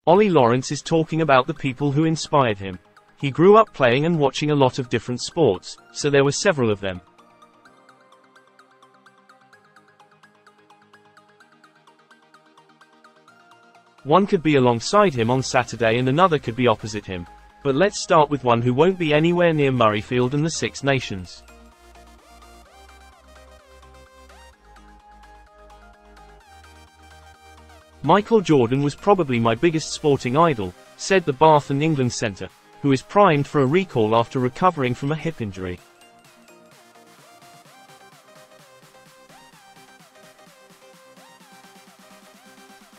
Ollie Lawrence is talking about the people who inspired him. He grew up playing and watching a lot of different sports, so there were several of them. One could be alongside him on Saturday and another could be opposite him. But let's start with one who won't be anywhere near Murrayfield and the Six Nations. Michael Jordan was probably my biggest sporting idol, said the Bath and England centre, who is primed for a recall after recovering from a hip injury.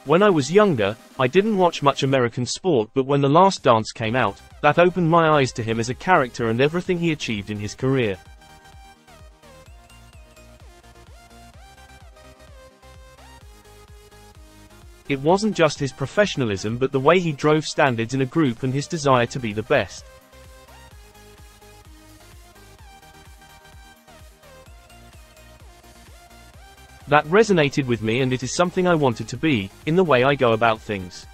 When I was younger, I didn't watch much American sport, but when The Last Dance came out, that opened my eyes to him as a character and everything he achieved in his career. It wasn't just his professionalism but the way he drove standards in a group and his desire to be the best. That resonated with me and it is something I wanted to be, in the way I go about things.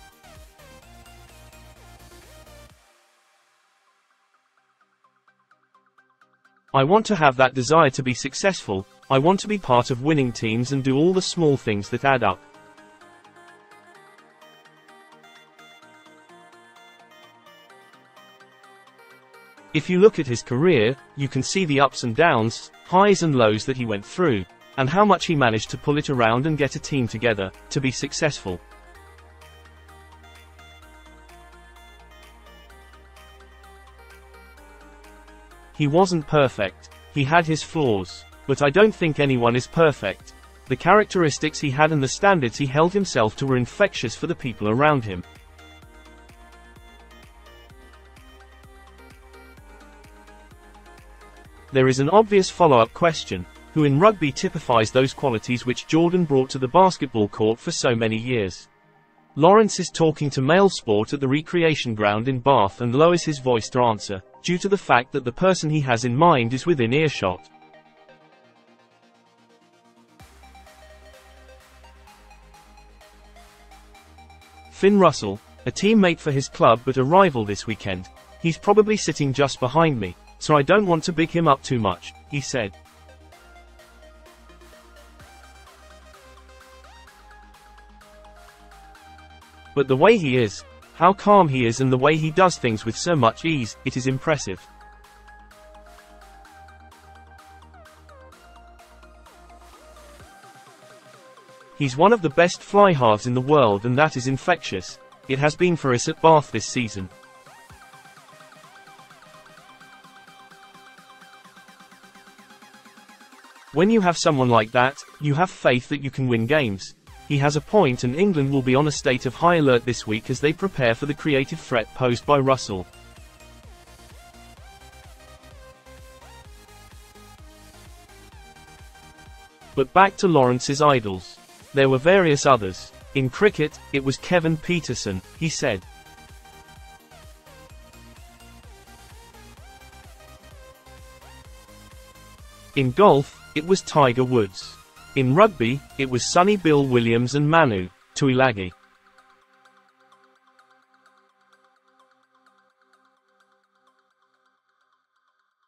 I want to have that desire to be successful. I want to be part of winning teams and do all the small things that add up. If you look at his career, you can see the ups and downs, highs and lows that he went through, and how much he managed to pull it around and get a team together, to be successful. He wasn't perfect. He had his flaws. But I don't think anyone is perfect. The characteristics he had and the standards he held himself to were infectious for the people around him. There is an obvious follow-up question: who in rugby typifies those qualities which Jordan brought to the basketball court for so many years? Lawrence is talking to Male Sport at the recreation ground in Bath and lowers his voice to answer, due to the fact that the person he has in mind is within earshot. Finn Russell, a teammate for his club but a rival this weekend. He's probably sitting just behind me, so I don't want to big him up too much, he said. But the way he is, how calm he is and the way he does things with so much ease, it is impressive. He's one of the best fly halves in the world and that is infectious. It has been for us at Bath this season. When you have someone like that, you have faith that you can win games. He has a point and England will be on a state of high alert this week as they prepare for the creative threat posed by Russell. But back to Lawrence's idols. There were various others. In cricket, it was Kevin Peterson, he said. In golf, it was Tiger Woods. In rugby, it was Sonny Bill Williams and Manu Tuilagi.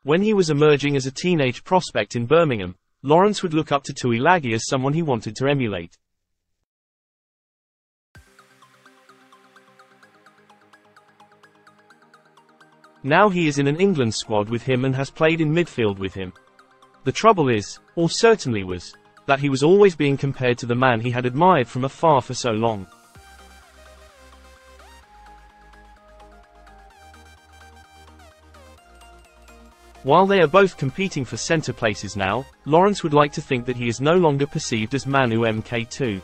When he was emerging as a teenage prospect in Birmingham, Lawrence would look up to Tuilagi as someone he wanted to emulate. Now he is in an England squad with him and has played in midfield with him. The trouble is, or certainly was, that he was always being compared to the man he had admired from afar for so long. While they are both competing for centre places now, Lawrence would like to think that he is no longer perceived as Manu Mk2.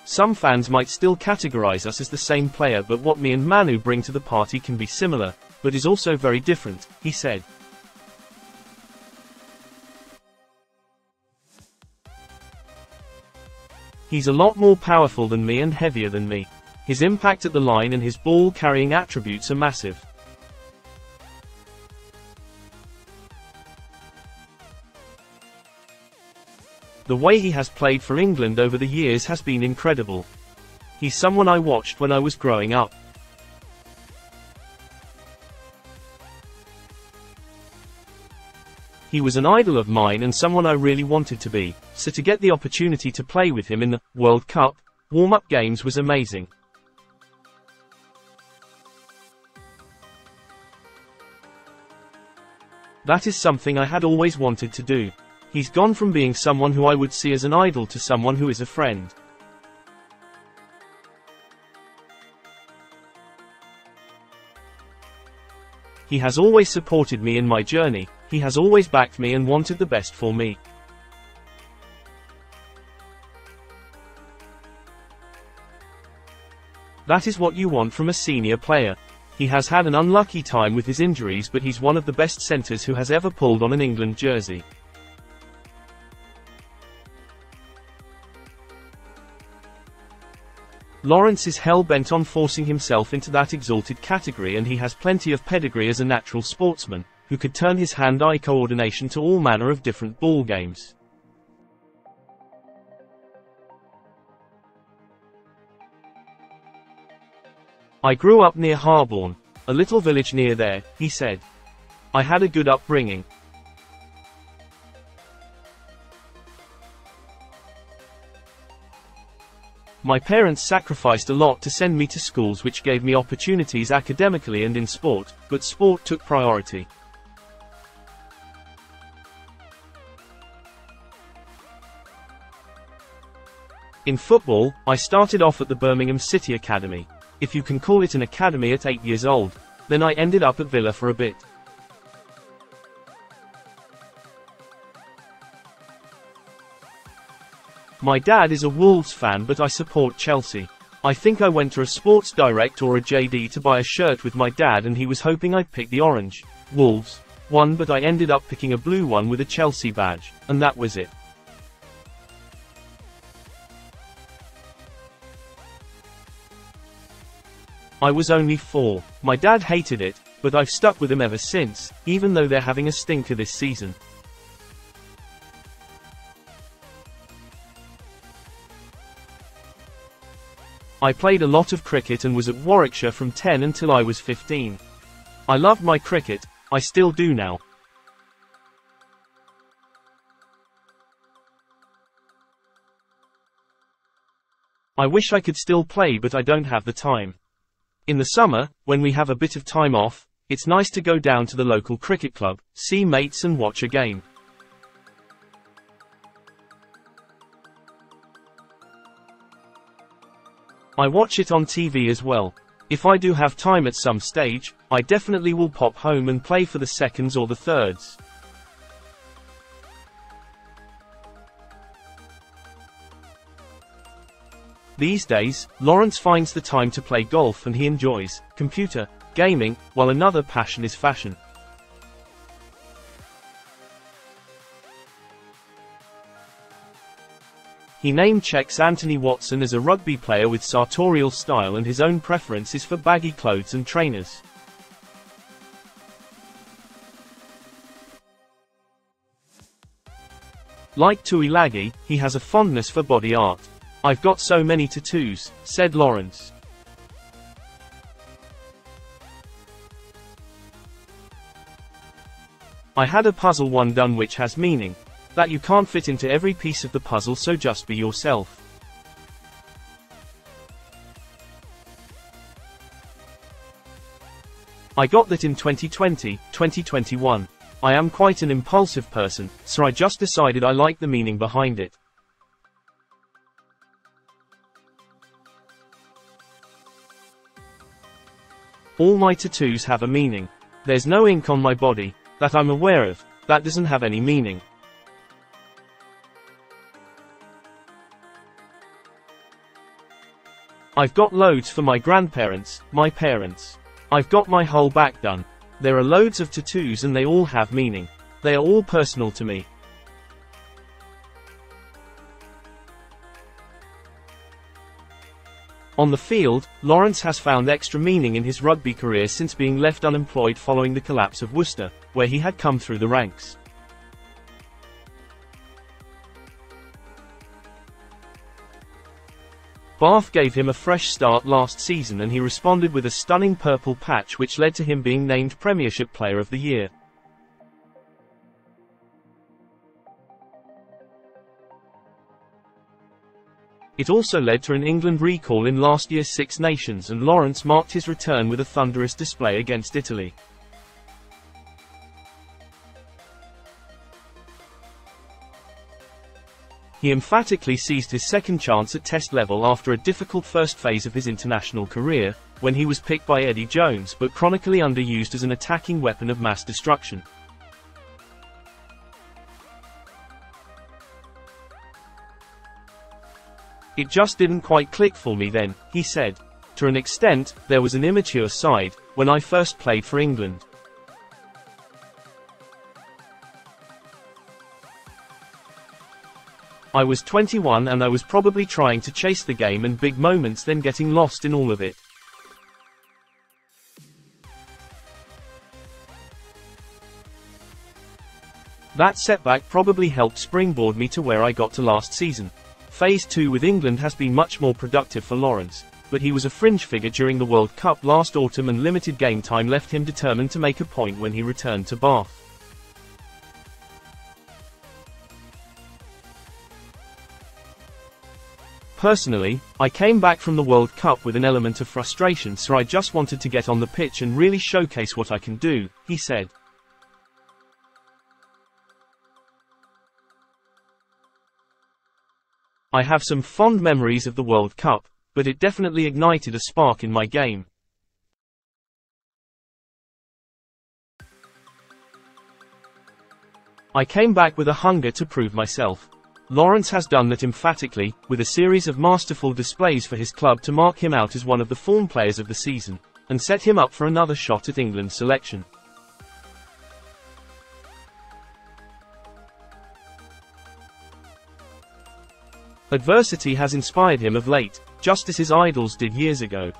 Some fans might still categorize us as the same player, but what me and Manu bring to the party can be similar, but is also very different, he said. He's a lot more powerful than me and heavier than me. His impact at the line and his ball-carrying attributes are massive. The way he has played for England over the years has been incredible. He's someone I watched when I was growing up. He was an idol of mine and someone I really wanted to be, so to get the opportunity to play with him in the World Cup warm-up games was amazing. That is something I had always wanted to do. He's gone from being someone who I would see as an idol to someone who is a friend. He has always supported me in my journey, he has always backed me and wanted the best for me. That is what you want from a senior player. He has had an unlucky time with his injuries, but he's one of the best centres who has ever pulled on an England jersey. Lawrence is hell-bent on forcing himself into that exalted category, and he has plenty of pedigree as a natural sportsman, who could turn his hand-eye coordination to all manner of different ball games. I grew up near Harborne, a little village near there, he said. I had a good upbringing. My parents sacrificed a lot to send me to schools which gave me opportunities academically and in sport, but sport took priority. In football, I started off at the Birmingham City Academy. If you can call it an academy at 8 years old. Then I ended up at Villa for a bit. My dad is a Wolves fan, but I support Chelsea. I think I went to a Sports Direct or a JD to buy a shirt with my dad, and he was hoping I'd pick the orange Wolves one, but I ended up picking a blue one with a Chelsea badge, and that was it. I was only 4. My dad hated it, but I've stuck with him ever since, even though they're having a stinker this season. I played a lot of cricket and was at Warwickshire from 10 until I was 15. I loved my cricket, I still do now. I wish I could still play, but I don't have the time. In the summer, when we have a bit of time off, it's nice to go down to the local cricket club, see mates and watch a game. I watch it on TV as well. If I do have time at some stage, I definitely will pop home and play for the seconds or the thirds. These days, Lawrence finds the time to play golf, and he enjoys computer gaming, while another passion is fashion. He name-checks Anthony Watson as a rugby player with sartorial style, and his own preference is for baggy clothes and trainers. Like Tuilagi, he has a fondness for body art. I've got so many tattoos, said Lawrence. I had a puzzle one done which has meaning. That you can't fit into every piece of the puzzle, so just be yourself. I got that in 2020, 2021. I am quite an impulsive person, so I just decided I liked the meaning behind it. All my tattoos have a meaning. There's no ink on my body, that I'm aware of, that doesn't have any meaning. I've got loads for my grandparents, my parents. I've got my whole back done. There are loads of tattoos and they all have meaning. They are all personal to me. On the field, Lawrence has found extra meaning in his rugby career since being left unemployed following the collapse of Worcester, where he had come through the ranks. Bath gave him a fresh start last season and he responded with a stunning purple patch which led to him being named Premiership Player of the Year. It also led to an England recall in last year's Six Nations, and Lawrence marked his return with a thunderous display against Italy. He emphatically seized his second chance at Test level after a difficult first phase of his international career, when he was picked by Eddie Jones but chronically underused as an attacking weapon of mass destruction. "It just didn't quite click for me then," he said. "To an extent, there was an immature side when I first played for England. I was 21 and I was probably trying to chase the game and big moments, then getting lost in all of it. That setback probably helped springboard me to where I got to last season." Phase 2 with England has been much more productive for Lawrence, but he was a fringe figure during the World Cup last autumn and limited game time left him determined to make a point when he returned to Bath. "Personally, I came back from the World Cup with an element of frustration, so I just wanted to get on the pitch and really showcase what I can do," he said. "I have some fond memories of the World Cup, but it definitely ignited a spark in my game. I came back with a hunger to prove myself." Lawrence has done that emphatically, with a series of masterful displays for his club to mark him out as one of the form players of the season, and set him up for another shot at England's selection. Adversity has inspired him of late, just as his idols did years ago.